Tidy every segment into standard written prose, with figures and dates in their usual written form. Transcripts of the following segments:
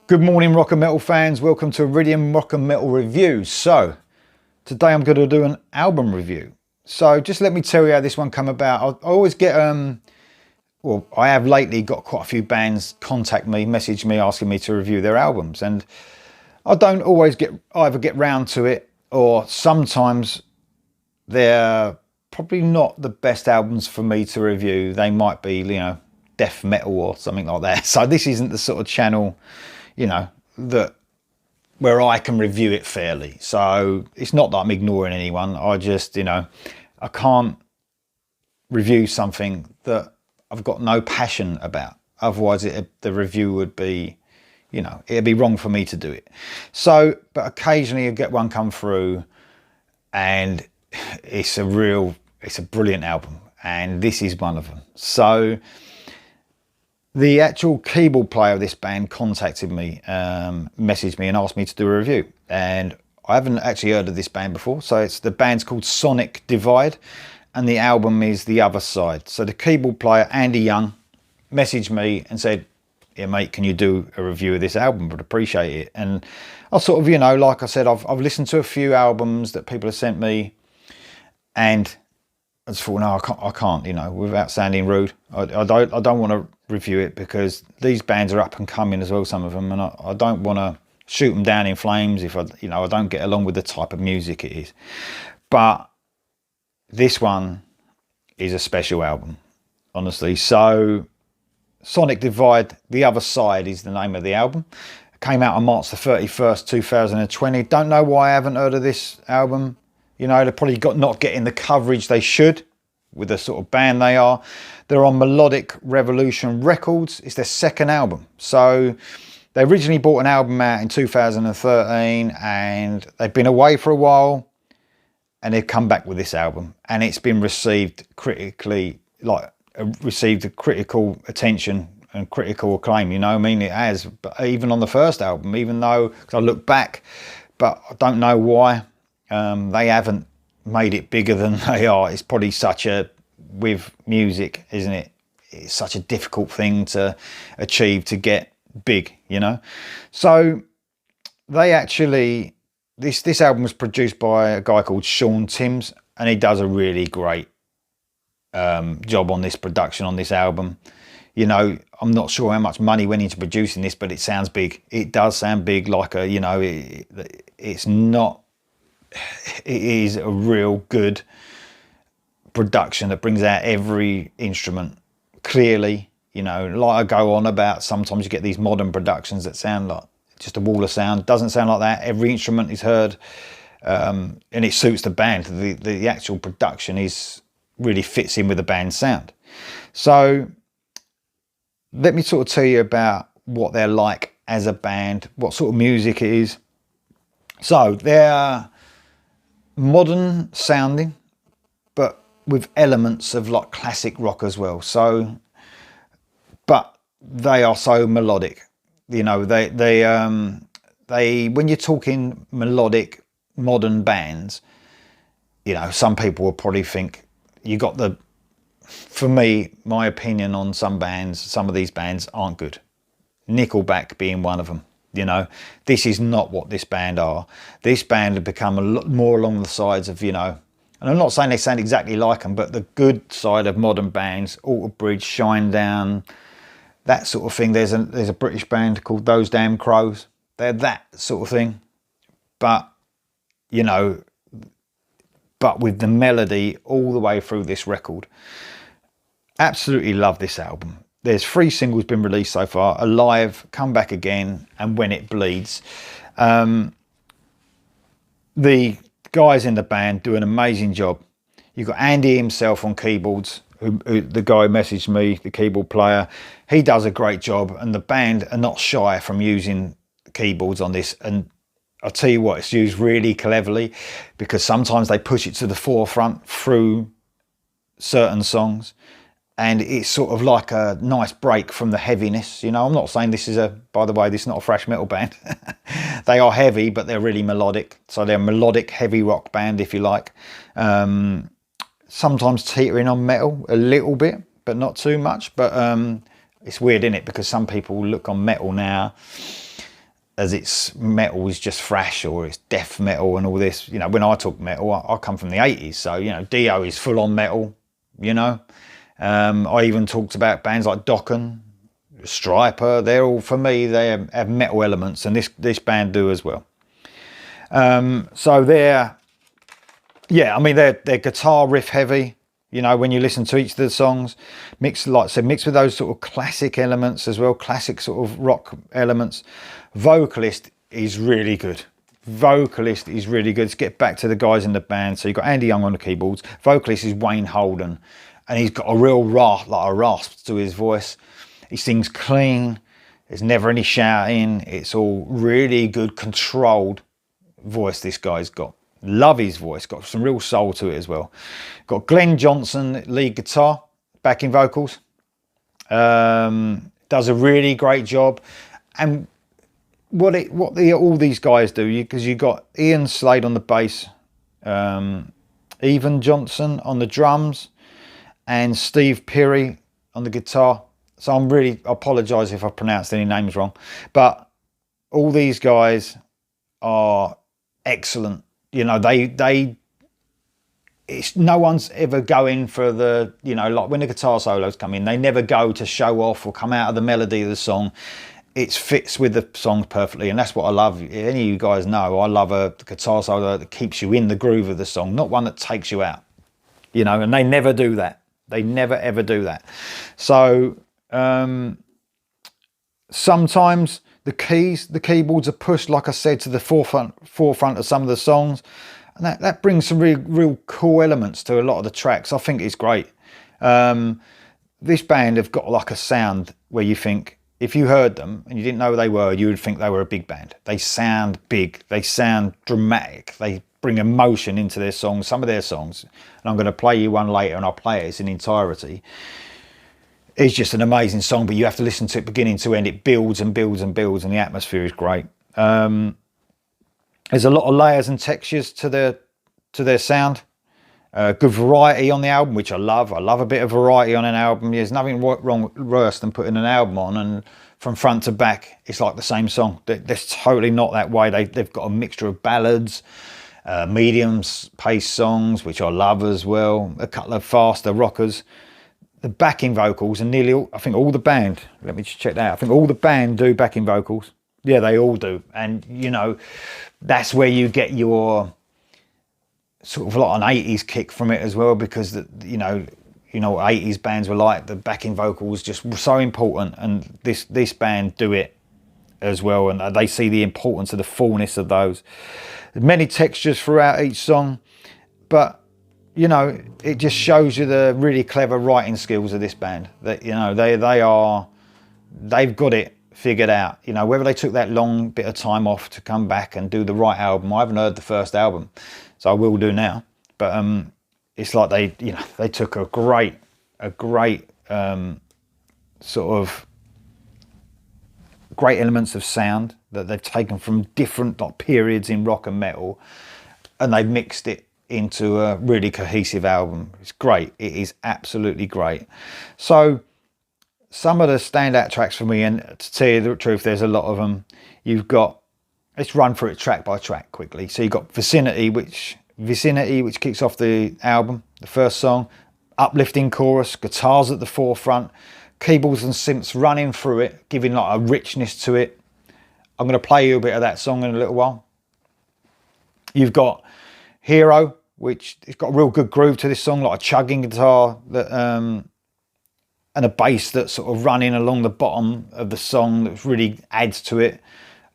Good morning, rock and metal fans. Welcome to Iridium Rock and Metal Review. So today I'm going to do an album review. So just let me tell you how this one come about. I always get well, I have lately got quite a few bands contact me, message me asking me to review their albums, and I don't always either get round to it, or sometimes they're probably not the best albums for me to review. They might be, death metal or something like that. So this isn't the sort of channel, that where I can review it fairly. So it's not that I'm ignoring anyone. I just, I can't review something that I've got no passion about. Otherwise the review would be, it'd be wrong for me to do it. So, but occasionally I get one come through and it's a brilliant album. And this is one of them. So the actual keyboard player of this band contacted me, messaged me and asked me to do a review. And I haven't actually heard of this band before. So the band's called Sonic Divide and the album is The Other Side. So the keyboard player, Andy Young, messaged me and said, yeah, mate, can you do a review of this album? Would appreciate it. And I sort of, like I said, I've listened to a few albums that people have sent me, and I just thought, no, I can't, without sounding rude. I don't want to review it because these bands are up and coming as well, some of them, and I don't want to shoot them down in flames if I don't get along with the type of music it is. But this one is a special album, honestly. So Sonic Divide, The Other Side is the name of the album. It came out on March the 31st, 2020. Don't know why I haven't heard of this album. They're probably not getting the coverage they should with the sort of band they are. They're on Melodic Revolution Records. It's their second album. So they originally bought an album out in 2013 and they've been away for a while and they've come back with this album, and it's been received critically, received critical attention and critical acclaim. It has. But even on the first album, even though, because I look back, but I don't know why they haven't made it bigger than they are. It's probably with music, isn't it? It's such a difficult thing to achieve, to get big, So they actually, this album was produced by a guy called Sean Timms, and he does a really great job on this production, on this album. I'm not sure how much money went into producing this, but it sounds big. It does sound big, it is a real good production that brings out every instrument clearly. Like I go on about, sometimes you get these modern productions that sound like just a wall of sound. Doesn't sound like that. Every instrument is heard, and it suits the band. The actual production really fits in with the band's sound. So let me sort of tell you about what they're like as a band, what sort of music it is. So they're modern sounding, but with elements of like classic rock as well. So, but they are so melodic. They when you're talking melodic modern bands, some people will probably think you got for me, my opinion on some of these bands aren't good. Nickelback being one of them. This is not what this band are. This band have become a lot more along the sides of, and I'm not saying they sound exactly like them, but the good side of modern bands, Alter Bridge, Shinedown, that sort of thing. There's a British band called Those Damn Crows. They're that sort of thing. But, but with the melody all the way through this record. Absolutely love this album. There's 3 singles been released so far: Alive, Come Back Again, and When It Bleeds. The guys in the band do an amazing job. You've got Andy himself on keyboards, who the guy messaged me, the keyboard player. He does a great job, and the band are not shy from using keyboards on this. And I'll tell you what, it's used really cleverly, because sometimes they push it to the forefront through certain songs. And it's sort of like a nice break from the heaviness. I'm not saying this is by the way, this is not a thrash metal band. They are heavy, but they're really melodic. So they're a melodic heavy rock band, if you like. Sometimes teetering on metal a little bit, but not too much. But it's weird, isn't it? Because some people look on metal now as its metal is just thrash or it's death metal and all this. You know, when I talk metal, I come from the 80s, so you know, Dio is full on metal. You know, I even talked about bands like Dokken, Striper. They're all, for me, they have metal elements, and this band do as well. So they're guitar riff heavy. You know, when you listen to each of the songs, mixed, like I said, mixed with those sort of classic elements as well, classic sort of rock elements. Vocalist is really good. Vocalist is really good. Let's get back to the guys in the band. So you've got Andy Young on the keyboards. Vocalist is Wayne Holden, and he's got a real rasp to his voice. He sings clean. There's never any shouting. It's all really good, controlled voice this guy's got. Love his voice, got some real soul to it as well. Got Glenn Johnson, lead guitar, backing vocals. Does a really great job. And all these guys do, because you got Ian Slade on the bass, Evan Johnson on the drums, and Steve Peary on the guitar. So I apologise if I pronounced any names wrong, but all these guys are excellent. You know, it's no one's ever going for the, you know, like when the guitar solos come in, they never go to show off or come out of the melody of the song. It fits with the song perfectly, and that's what I love. Any of you guys know, I love a guitar solo that keeps you in the groove of the song, not one that takes you out. You know, and they never do that. They never ever do that. So sometimes the keyboards are pushed, like I said, to the forefront of some of the songs, and that brings some real cool elements to a lot of the tracks. I think it's great. This band have got like a sound where you think, if you heard them and you didn't know who they were, you would think they were a big band. They sound big, they sound dramatic, they bring emotion into their songs, some of their songs. And I'm going to play you one later, and I'll play it in entirety. It's just an amazing song, but you have to listen to it beginning to end. It builds and builds and builds, and the atmosphere is great. There's a lot of layers and textures to their sound. Good variety on the album, which I love. I love a bit of variety on an album. There's nothing worse than putting an album on and from front to back, it's like the same song. That's totally not that way. They've got a mixture of ballads, medium-paced songs, which I love as well. A couple of faster rockers. The backing vocals, and nearly all, I think all the band, let me just check that out. I think all the band do backing vocals. Yeah, they all do. And, you know, that's where you get your sort of like an 80s kick from it as well, because, you know what 80s bands were like. The backing vocals just were so important, and this band do it as well, and they see the importance of the fullness of those. There's many textures throughout each song, but you know, it just shows you the really clever writing skills of this band. That, you know, they've got it figured out. You know, whether they took that long bit of time off to come back and do the right album. I haven't heard the first album, so I will do now. But it's like they took a great sort of great elements of sound that they've taken from different like periods in rock and metal, and they've mixed it into a really cohesive album. It's great. It is absolutely great. So some of the standout tracks for me, and to tell you the truth, there's a lot of them. You've got, let's run through it track by track quickly. So you've got Vicinity, which kicks off the album, the first song. Uplifting chorus, guitars at the forefront, keyboards and synths running through it, giving like a richness to it. I'm going to play you a bit of that song in a little while. You've got Hero, which it's got a real good groove to this song, like a chugging guitar that and a bass that's sort of running along the bottom of the song that really adds to it.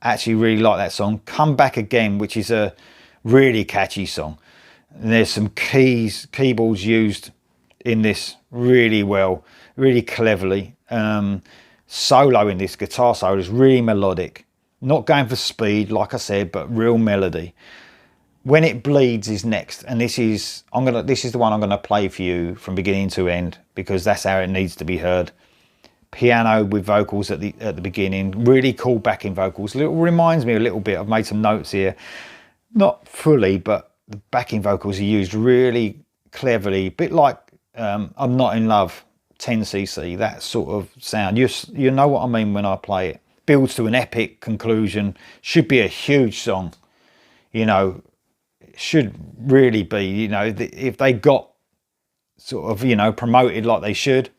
I actually really like that song. Come Back Again, which is a really catchy song. And there's some keyboards used in this really well, really cleverly. Solo in this guitar solo is really melodic, not going for speed, like I said, but real melody. When It Bleeds is next, and this is the one I'm gonna play for you from beginning to end, because that's how it needs to be heard. Piano with vocals at the beginning, really cool backing vocals. It reminds me a little bit. I've made some notes here, not fully, but the backing vocals are used really cleverly, a bit like I'm Not in Love, 10cc, that sort of sound. You know what I mean when I play it. builds to an epic conclusion. Should be a huge song, you know. Should really be, you know, if they got sort of, you know, promoted like they should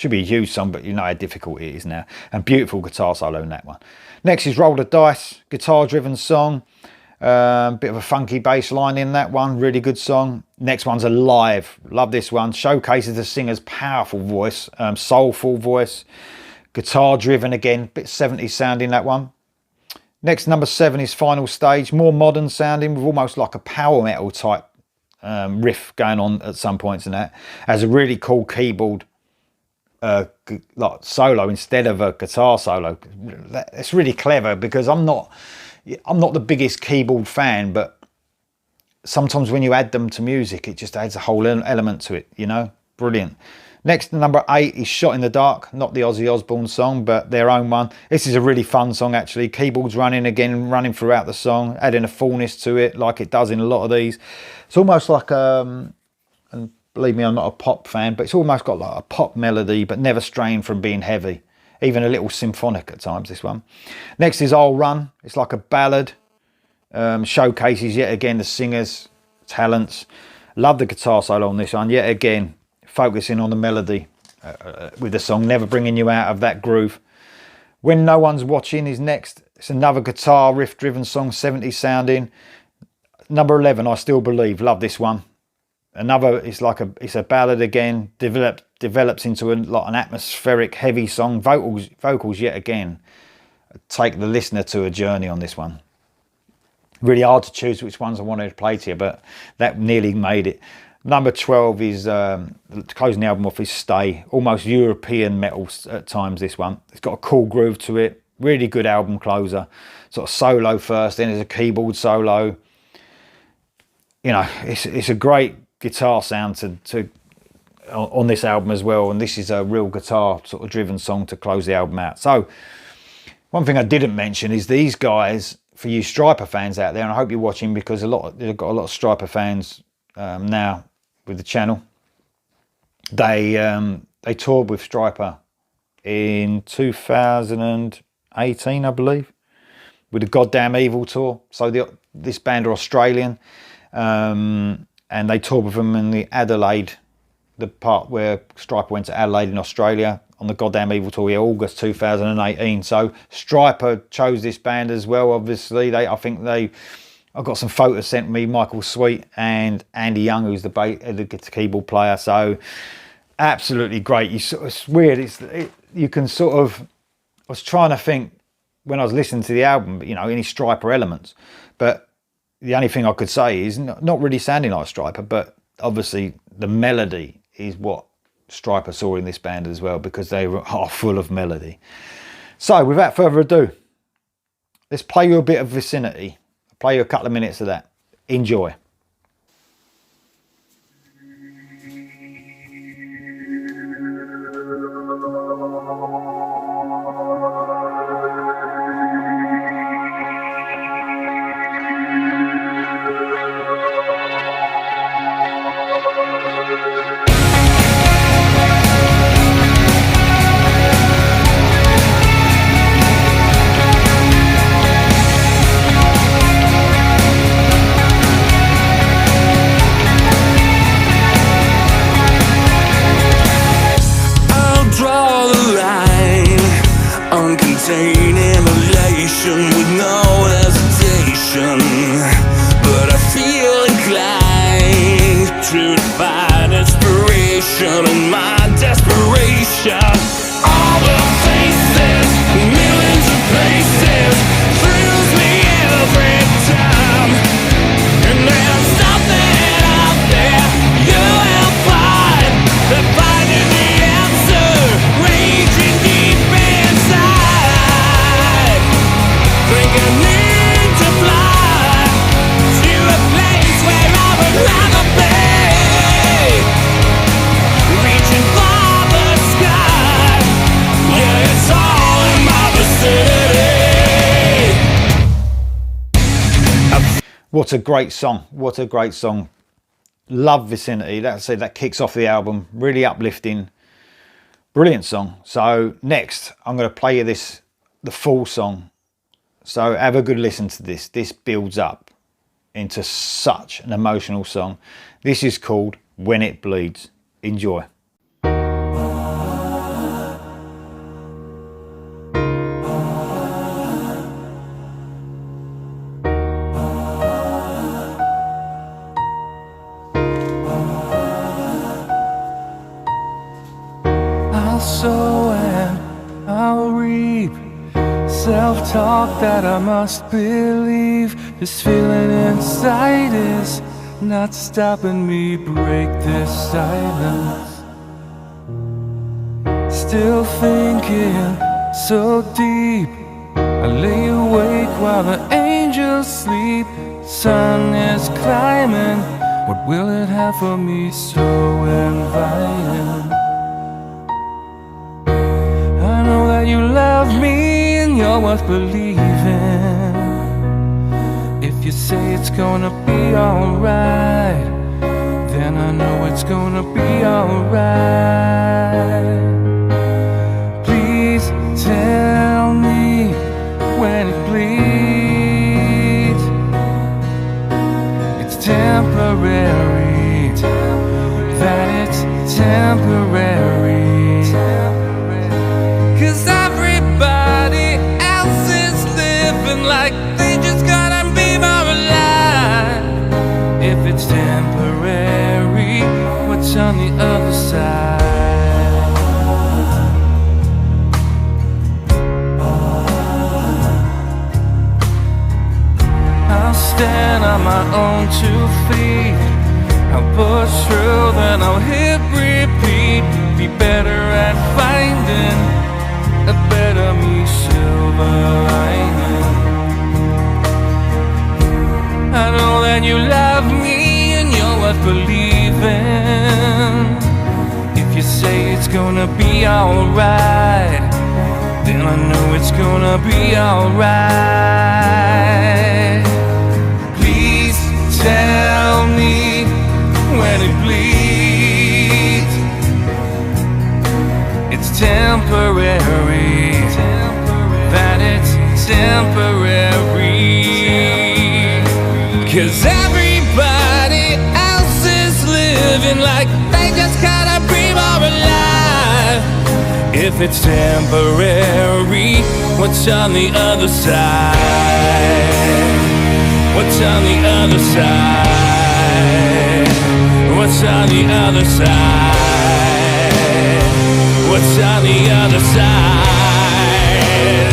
be a huge song, but you know how difficult it is now. And beautiful guitar solo in that one. Next is Roll the Dice, guitar driven song. Bit of a funky bass line in that one, really good song. Next one's Alive, love this one. Showcases the singer's powerful voice, soulful voice, guitar driven again, bit 70s sounding that one. Next, number 7 is Final Stage, more modern sounding with almost like a power metal type riff going on at some points in that. Has a really cool keyboard like solo instead of a guitar solo. It's really clever because I'm not the biggest keyboard fan, but sometimes when you add them to music, it just adds a whole element to it, you know. Brilliant. Next, number 8 is Shot in the Dark, not the Ozzy Osbourne song, but their own one. This is a really fun song, actually. Keyboards running throughout the song, adding a fullness to it, like it does in a lot of these. It's almost like, and believe me, I'm not a pop fan, but it's almost got like a pop melody, but never straying from being heavy. Even a little symphonic at times, this one. Next is I'll Run. It's like a ballad. Showcases, yet again, the singer's talents. Love the guitar solo on this one, yet again. Focusing on the melody with the song, never bringing you out of that groove. When No One's Watching is next. It's another guitar riff driven song, 70s sounding. Number 11, I Still Believe, love this one. Another, it's a ballad again, develops into like an atmospheric heavy song. Vocals yet again take the listener to a journey on this one. Really hard to choose which ones I wanted to play to you, but that nearly made it. Number 12 is, closing the album off, is Stay. Almost European metal at times, this one. It's got a cool groove to it. Really good album closer. Sort of solo first, then there's a keyboard solo. You know, it's a great guitar sound on this album as well. And this is a real guitar sort of driven song to close the album out. So, one thing I didn't mention is these guys, for you Stryper fans out there, and I hope you're watching because they've got a lot of Stryper fans now with the channel. They toured with Stryper in 2018, I believe, with the Goddamn Evil tour. So this band are Australian, and they toured with them in the Adelaide, the part where Stryper went to Adelaide in Australia on the Goddamn Evil tour, August 2018. So Stryper chose this band as well. Obviously, I've got some photos sent to me, Michael Sweet and Andy Young, who's the keyboard player. So absolutely great. It's weird. You can sort of, I was trying to think when I was listening to the album, you know, any Stryper elements, but the only thing I could say is not really sounding like Stryper, but obviously the melody is what Stryper saw in this band as well, because they are full of melody. So without further ado, let's play you a bit of Vicinity. Play you a couple of minutes of that. Enjoy. With no hesitation, but I feel inclined to find inspiration in my desperation. All the faces, millions of places, thrills me every time. And there's something out there you will find that finding the answer, raging deep inside. Think I need to fly to a place where I would rather be, reaching for the sky. Yeah, it's all in my vicinity. What a great song. What a great song. Love Vicinity. That kicks off the album. Really uplifting. Brilliant song. So next, I'm going to play you this the full song. So have a good listen to this. This builds up into such an emotional song. This is called When It Bleeds. Enjoy. I'll sow and I'll reap. Self-talk that I must believe. This feeling inside is not stopping me. Break this silence. Still thinking so deep. I lay awake while the angels sleep. Sun is climbing. What will it have for me? So inviting. I know that you love me and you're worth believing. If you say it's gonna be alright, then I know it's gonna be alright. Please tell me when it bleeds. It's temporary, that it's temporary. 'Cause everybody else is living like they just gotta be more alive. If it's temporary, what's on the other side? I'll stand on my own 2 feet. I'll push through, then I'll hit repeat. Be better at finding a better me, silver lining. I know that you love me and you're worth believing. If you say it's gonna be alright, then I know it's gonna be alright. Please tell me when it bleeds. It's temporary, that it's temporary. 'Cause everybody else is living like they just gotta be more alive. If it's temporary, what's on the other side? What's on the other side? What's on the other side? What's on the other side?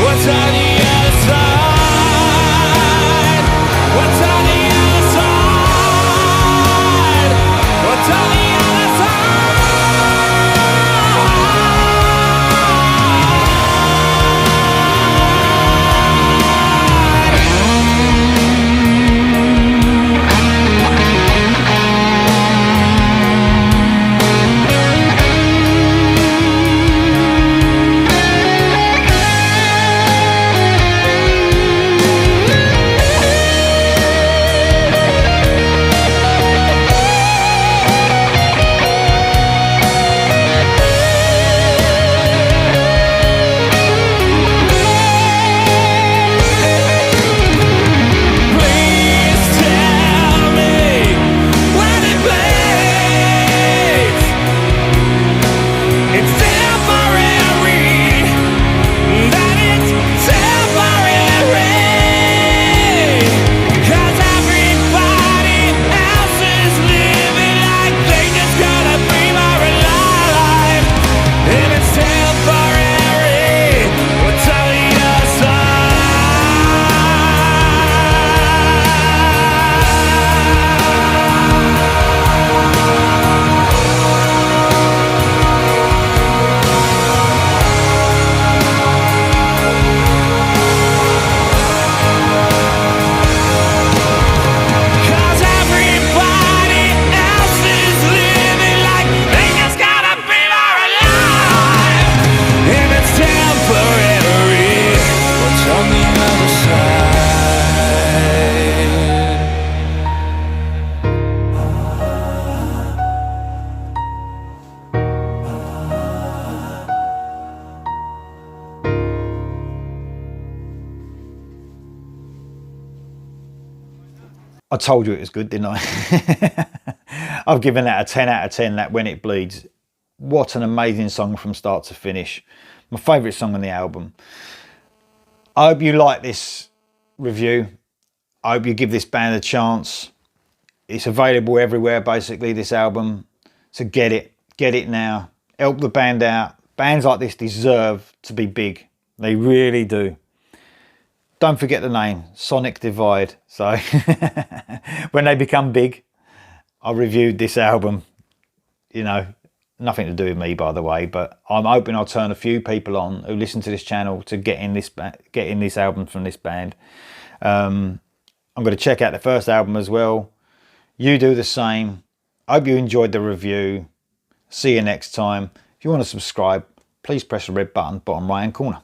What's on the other side? What's on the other side? What's on the other side? I told you it was good, didn't I? I've given that a 10 out of 10, that When It Bleeds. What an amazing song from start to finish. My favourite song on the album. I hope you like this review. I hope you give this band a chance. It's available everywhere, basically, this album. So get it now. Help the band out. Bands like this deserve to be big. They really do. Don't forget the name, Sonic Divide. So when they become big, I reviewed this album. You know, nothing to do with me, by the way, but I'm hoping I'll turn a few people on who listen to this channel to getting this album from this band. I'm going to check out the first album as well. You do the same. I hope you enjoyed the review. See you next time. If you want to subscribe, please press the red button bottom right hand corner.